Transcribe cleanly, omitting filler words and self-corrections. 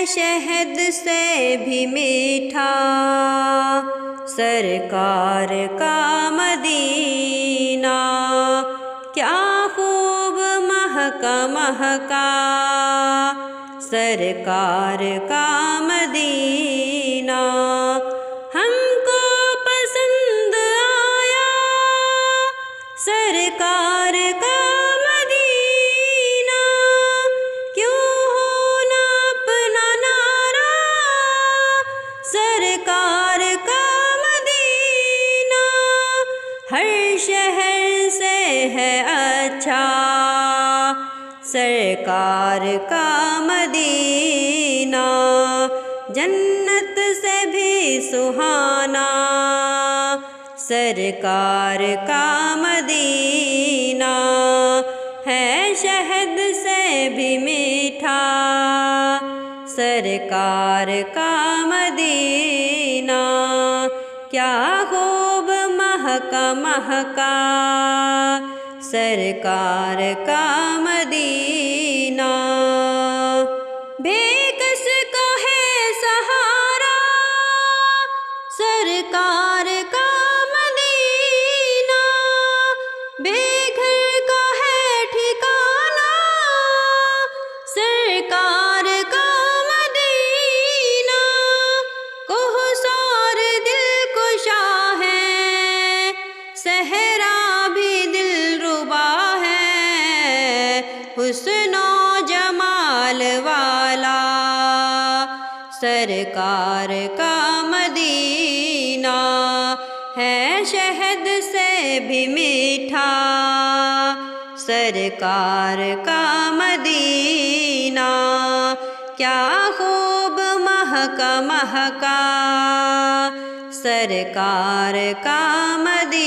شہد سے بھی میٹھا سرکار کا مدینہ، کیا خوب مہکا مہکا سرکار کا مدینہ، ہم کو پسند آیا سرکار کا مدینہ، کیوں ہونا اپنا نعرہ سرکار کا مدینہ، ہر شہر سے ہے اچھا سرکار کا مدینہ، جنت سے بھی سہانا سرکار کا مدینہ، ہے شہد سے بھی میٹھا سرکار کا مدینہ، کیا خوب مہکا مہکا سرکار کا مدینہ، بے کس کا ہے سہارا سرکار کا مدینہ، بے گھر کا ہے ٹھکانہ سرکار کا مدینہ، کوہسار دل کشا ہے صحرا بھی دل ربا ہے، حسن و جمال والا سرکار کا مدینہ، ہے شہد سے بھی میٹھا سرکار کا مدینہ، کیا خوب مہکا مہکا سرکار کا مدینہ۔